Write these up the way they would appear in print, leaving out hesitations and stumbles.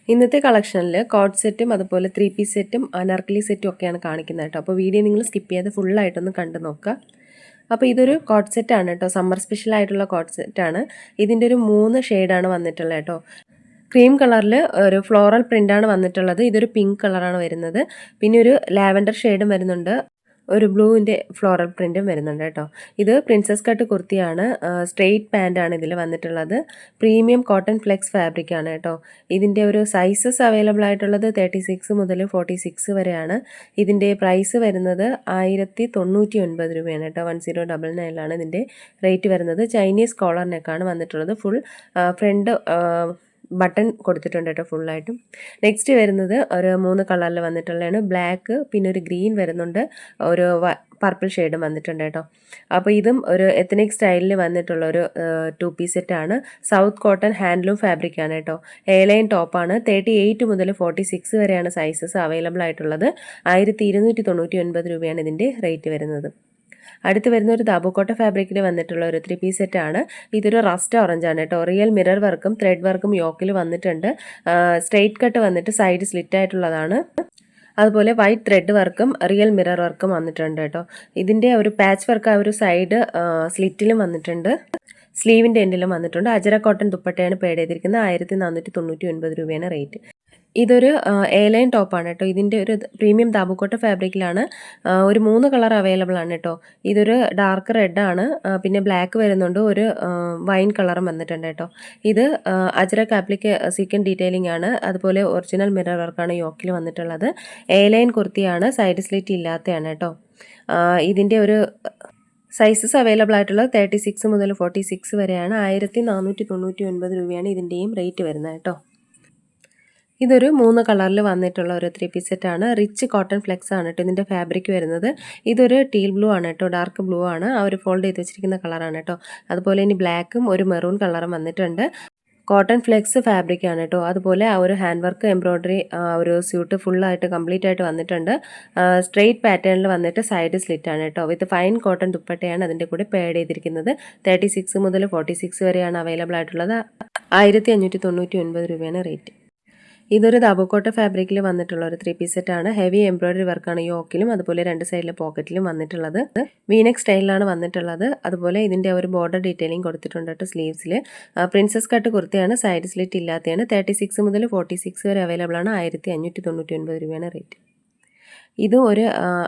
ഇന്നത്തെ കളക്ഷനിൽ കോട്ട് സെറ്റും അതുപോലെ 3 പീസ് സെറ്റും അനാർക്കലി സെറ്റും ഒക്കെയാണ് കാണിക്കുന്നത് കേട്ടോ. അപ്പോൾ വീഡിയോ നിങ്ങൾ സ്കിപ്പ് ചെയ്യാതെ ഫുള്ളായിട്ടൊന്ന് കണ്ടു നോക്കുക. അപ്പോൾ ഇതൊരു കോട്ട് സെറ്റാണ് കേട്ടോ, സമ്മർ സ്പെഷ്യൽ ആയിട്ടുള്ള കോട്ട് സെറ്റാണ്. ഇതിൻ്റെ ഒരു 3 ഷെയ്ഡാണ് വന്നിട്ടുള്ളത് കേട്ടോ. ക്രീം കളറിൽ ഒരു ഫ്ലോറൽ പ്രിൻ്റാണ് വന്നിട്ടുള്ളത്. ഇതൊരു പിങ്ക് കളറാണ് വരുന്നത്. പിന്നെ ഒരു ലാവൻഡർ ഷെയ്ഡും വരുന്നുണ്ട്. ഒരു ബ്ലൂവിൻ്റെ ഫ്ലോറൽ പ്രിൻറ്റും വരുന്നുണ്ട് കേട്ടോ. ഇത് പ്രിൻസസ് കട്ട് കുർത്തിയാണ്. സ്ട്രെയിറ്റ് പാൻറ്റാണ് ഇതിൽ വന്നിട്ടുള്ളത്. പ്രീമിയം കോട്ടൺ ഫ്ലെക്സ് ഫാബ്രിക് ആണ് കേട്ടോ. ഇതിൻ്റെ ഒരു സൈസസ് അവൈലബിൾ ആയിട്ടുള്ളത് 36 മുതൽ 46 വരെയാണ്. ഇതിൻ്റെ പ്രൈസ് വരുന്നത് 1099 രൂപയാണ് കേട്ടോ. 1099 ഇതിൻ്റെ റേറ്റ് വരുന്നത്. ചൈനീസ് കോളർ നെക്കാണ് വന്നിട്ടുള്ളത്. ഫുൾ ഫ്രണ്ട് ബട്ടൺ കൊടുത്തിട്ടുണ്ട് കേട്ടോ ഫുള്ളായിട്ടും. നെക്സ്റ്റ് വരുന്നത് ഒരു 3 കളറിൽ വന്നിട്ടുള്ളതാണ്. ബ്ലാക്ക്, പിന്നെ ഒരു ഗ്രീൻ വരുന്നുണ്ട്, ഒരു പർപ്പിൾ ഷെയ്ഡും വന്നിട്ടുണ്ട് കേട്ടോ. അപ്പോൾ ഇതും ഒരു എത്നിക് സ്റ്റൈലിൽ വന്നിട്ടുള്ള ഒരു 2 പീസ് സെറ്റാണ്. സൗത്ത് കോട്ടൺ ഹാൻഡ്ലൂം ഫാബ്രിക് ആണ് കേട്ടോ. എയർലൈൻ ടോപ്പാണ്. 38 മുതൽ 46 വരെയാണ് സൈസസ് അവൈലബിൾ ആയിട്ടുള്ളത്. 1299 രൂപയാണ് ഇതിൻ്റെ റേറ്റ് വരുന്നത്. അടുത്ത് വരുന്ന ഒരു താബൂക്കോട്ട ഫാബ്രിക്കിൽ വന്നിട്ടുള്ള ഒരു 3 പീസ് സെറ്റാണ്. ഇതൊരു റസ്റ്റ് ഓറഞ്ച് ആണ് കേട്ടോ. റിയൽ മിറർ വർക്കും ത്രെഡ് വർക്കും യോക്കിൽ വന്നിട്ടുണ്ട്. സ്ട്രെയിറ്റ് കട്ട് വന്നിട്ട് സൈഡ് സ്ലിറ്റ് ആയിട്ടുള്ളതാണ്. അതുപോലെ വൈറ്റ് ത്രെഡ് വർക്കും റിയൽ മിറർ വർക്കും വന്നിട്ടുണ്ട് കേട്ടോ. ഇതിൻ്റെ ഒരു പാച്ച് വർക്ക് ആ ഒരു സൈഡ് സ്ലിറ്റിലും വന്നിട്ടുണ്ട്. സ്ലീവിൻ്റെ എൻഡിലും വന്നിട്ടുണ്ട്. അജര കോട്ടൺ ദുപ്പട്ടയാണ് പേഡ് ചെയ്തിരിക്കുന്നത്. 1499 രൂപയാണ് റേറ്റ്. ഇതൊരു എയർലൈൻ ടോപ്പാണ് കേട്ടോ. ഇതിൻ്റെ ഒരു പ്രീമിയം താബൂക്കോട്ട ഫാബ്രിക്കിലാണ്. ഒരു 3 കളർ അവൈലബിൾ ആണ് കേട്ടോ. ഇതൊരു ഡാർക്ക് റെഡ് ആണ്, പിന്നെ ബ്ലാക്ക് വരുന്നുണ്ട്, ഒരു വൈൻ കളറും വന്നിട്ടുണ്ട് കേട്ടോ. ഇത് അജ്രക് ആപ്ലിക്ക് സീക്വൻ ഡീറ്റെയിലിംഗ് ആണ്. അതുപോലെ ഒറിജിനൽ മിറർ വർക്കാണ് യോക്കിൽ വന്നിട്ടുള്ളത്. എയർലൈൻ കുർത്തിയാണ്, സൈഡ് സ്ലിറ്റ് ഇല്ലാത്തതാണ് കേട്ടോ. ഇതിൻ്റെ ഒരു സൈസസ് അവൈലബിൾ ആയിട്ടുള്ളത് 36 മുതൽ 46 വരെയാണ്. 1499 രൂപയാണ് ഇതിൻ്റെയും റേറ്റ് വരുന്നത് കേട്ടോ. ഇതൊരു 3 കളറിൽ വന്നിട്ടുള്ള ഒരു 3 പീസ് സെറ്റാണ്. റിച്ച് കോട്ടൺ ഫ്ലെക്സ് ആണ് കേട്ടോ ഇതിൻ്റെ ഫാബ്രിക് വരുന്നത്. ഇതൊരു ടീൽ ബ്ലൂ ആണ് കേട്ടോ, ഡാർക്ക് ബ്ലൂ ആണ്. ആ ഒരു ഫോൾഡ് ചെയ്ത് വെച്ചിരിക്കുന്ന കളറാണ് കേട്ടോ. അതുപോലെ ഇനി ബ്ലാക്കും ഒരു മെറൂൺ കളറും വന്നിട്ടുണ്ട്. കോട്ടൺ ഫ്ലെക്സ് ഫാബ്രിക് ആണ് കേട്ടോ. അതുപോലെ ആ ഒരു ഹാൻഡ് വർക്ക് എംബ്രോയ്ഡറി ഒരു സ്യൂട്ട് ഫുള്ളായിട്ട് കംപ്ലീറ്റ് ആയിട്ട് വന്നിട്ടുണ്ട്. സ്ട്രെയിറ്റ് പാറ്റേണിൽ വന്നിട്ട് സൈഡ് സ്ലിറ്റ് ആണ് കേട്ടോ. വിത്ത് ഫൈൻ കോട്ടൺ ദുപ്പട്ടയാണ് അതിൻ്റെ കൂടെ പേഡ് ചെയ്തിരിക്കുന്നത്. 36 മുതൽ 46 വരെയാണ് അവൈലബിൾ ആയിട്ടുള്ളത്. 1599 രൂപയാണ് റേറ്റ്. ഇതൊരു താബൂക്കോട്ട ഫാബ്രിക്കിൽ വന്നിട്ടുള്ള ഒരു 3 പീസ് സെറ്റാണ്. ഹെവി എംബ്രോയ്ഡറി വർക്കാണ് യോക്കിലും അതുപോലെ 2 സൈഡിലെ പോക്കറ്റിലും വന്നിട്ടുള്ളത്. വീനെക്ക് സ്റ്റൈലിലാണ് വന്നിട്ടുള്ളത്. അതുപോലെ ഇതിൻ്റെ ഒരു ബോർഡർ ഡീറ്റെയിലിംഗ് കൊടുത്തിട്ടുണ്ട് കേട്ടോ സ്ലീവ്സിൽ. പ്രിൻസസ് കട്ട് കുർത്തിയാണ്, സൈഡ് സ്ലിറ്റ് ഇല്ലാത്തതാണ്. 36 മുതൽ 46 വരെ അവൈലബിൾ ആണ്. 1599 രൂപയാണ് റേറ്റ്. ഇതും ഒരു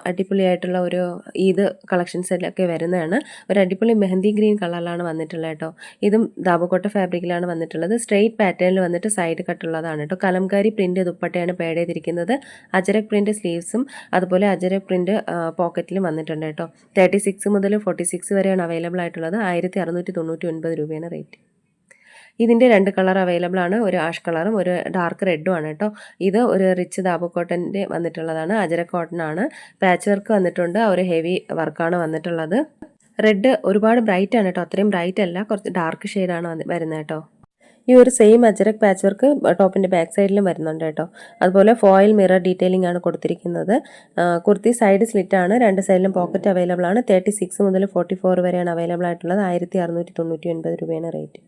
അടിപൊളിയായിട്ടുള്ള ഒരു ഈദ് കളക്ഷൻസിലൊക്കെ വരുന്നതാണ്. ഒരു അടിപൊളി മെഹന്തി ഗ്രീൻ കളറിലാണ് വന്നിട്ടുള്ളത് കേട്ടോ. ഇതും ദാബുക്കോട്ട ഫാബ്രിക്കിലാണ് വന്നിട്ടുള്ളത്. സ്ട്രെയിറ്റ് പാറ്റേണിൽ വന്നിട്ട് സൈഡ് കട്ടുള്ളതാണ് കേട്ടോ. കലംകാരി പ്രിൻറ്റ് ദുപ്പട്ടയാണ് പേഡ് ചെയ്തിരിക്കുന്നത്. അജരക് പ്രിൻറ്റ് സ്ലീവ്സും അതുപോലെ അജരക് പ്രിൻറ്റ് പോക്കറ്റിലും വന്നിട്ടുണ്ട് കേട്ടോ. 36 മുതൽ 46 വരെയാണ് അവൈലബിൾ ആയിട്ടുള്ളത്. 1699 രൂപയാണ് റേറ്റ്. ഇതിൻ്റെ 2 കളർ അവൈലബിൾ ആണ്. ഒരു ആഷ് കളറും ഒരു ഡാർക്ക് റെഡും ആണ് കേട്ടോ. ഇത് ഒരു റിച്ച് ദാബു കോട്ടൻ്റെ വന്നിട്ടുള്ളതാണ്. അജര കോട്ടൺ ആണ്. പാച്ച് വർക്ക് വന്നിട്ടുണ്ട്. ഒരു ഹെവി വർക്കാണ് വന്നിട്ടുള്ളത്. റെഡ് ഒരുപാട് ബ്രൈറ്റ് ആണ് കേട്ടോ. അത്രയും ബ്രൈറ്റ് അല്ല, കുറച്ച് ഡാർക്ക് ഷെയ്ഡാണ് വരുന്നത് കേട്ടോ. ഈ ഒരു സെയിം അജരക് പാച്ച് വർക്ക് ടോപ്പിൻ്റെ ബാക്ക് സൈഡിലും വരുന്നുണ്ട് കേട്ടോ. അതുപോലെ ഫോയിൽ മിറർ ഡീറ്റെയിലിംഗ് ആണ് കൊടുത്തിരിക്കുന്നത്. കുർത്തി സൈഡ് സ്ലിറ്റ് ആണ്. 2 സൈഡിലും പോക്കറ്റ് അവൈലബിൾ ആണ്. 36 മുതൽ 44 വരെയാണ് അവൈലബിൾ ആയിട്ടുള്ളത്. 1699 രൂപയാണ് റേറ്റ്.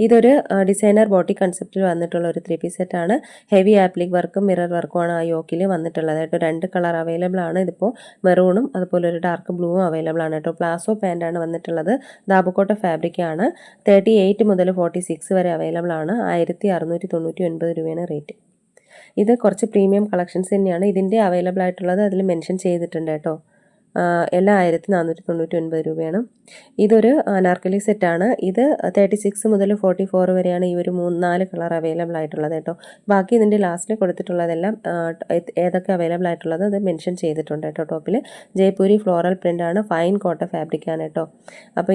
ഇതൊരു ഡിസൈനർ ബോട്ടി കൺസെപ്റ്റിൽ വന്നിട്ടുള്ള ഒരു 3 പീസ് സെറ്റാണ്. ഹെവി ആപ്ലിക് വർക്കും മിറർ വർക്കുമാണ് ആ യോക്കിൽ വന്നിട്ടുള്ളത് കേട്ടോ. 2 കളർ അവൈലബിൾ ആണ്. ഇതിപ്പോൾ മെറൂണും അതുപോലെ ഒരു ഡാർക്ക് ബ്ലൂവും അവൈലബിൾ ആണ് കേട്ടോ. പ്ലാസോ പാൻറ്റാണ് വന്നിട്ടുള്ളത്. ദാബുക്കോട്ട ഫാബ്രിക് ആണ്. 38 മുതൽ 46 വരെ അവൈലബിൾ ആണ്. 1699 രൂപയാണ് റേറ്റ്. ഇത് കുറച്ച് പ്രീമിയം കളക്ഷൻസ് തന്നെയാണ്. ഇതിൻ്റെ അവൈലബിൾ ആയിട്ടുള്ളത് അതിൽ മെൻഷൻ ചെയ്തിട്ടുണ്ട് കേട്ടോ. എല്ലാം 1499 രൂപയാണ്. ഇതൊരു അനാർക്കലി സെറ്റാണ്. ഇത് 36 മുതൽ 44 വരെയാണ് ഈ ഒരു 3-4 കളർ അവൈലബിൾ ആയിട്ടുള്ളത് കേട്ടോ. ബാക്കി ഇതിൻ്റെ ലാസ്റ്റിൽ കൊടുത്തിട്ടുള്ളതെല്ലാം ഏതൊക്കെ അവൈലബിൾ ആയിട്ടുള്ളത് അത് മെൻഷൻ ചെയ്തിട്ടുണ്ട് കേട്ടോ. ടോപ്പിൽ ജയ്പൂരി ഫ്ലോറൽ പ്രിൻ്റാണ്. ഫൈൻ കോട്ടൺ ഫാബ്രിക്കാണ് കേട്ടോ. അപ്പോൾ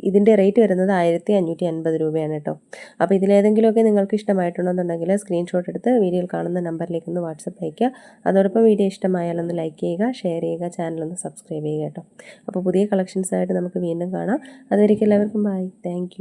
ഇതിൻ്റെ റേറ്റ് വരുന്നത് 1550 രൂപയാണ് കേട്ടോ. അപ്പോൾ ഇതിലേതെങ്കിലുമൊക്കെ നിങ്ങൾക്ക് ഇഷ്ടമായിട്ടുണ്ടെന്നുണ്ടെങ്കിൽ സ്ക്രീൻഷോട്ട് എടുത്ത് വീഡിയോയിൽ കാണുന്ന നമ്പറിലേക്ക് ഒന്ന് വാട്സപ്പ് അയയ്ക്കുക. അതോടൊപ്പം വീഡിയോ ഇഷ്ടമായാലൊന്ന് ലൈക്ക് ചെയ്യുക, ഷെയർ ചെയ്യുക, ചാനലൊന്ന് സബ്സ്ക്രൈബ് ചെയ്യുക കേട്ടോ. അപ്പോൾ പുതിയ കളക്ഷൻസായിട്ട് നമുക്ക് വീണ്ടും കാണാം. അതുവരെയ്ക്കും എല്ലാവർക്കും ബൈ. താങ്ക്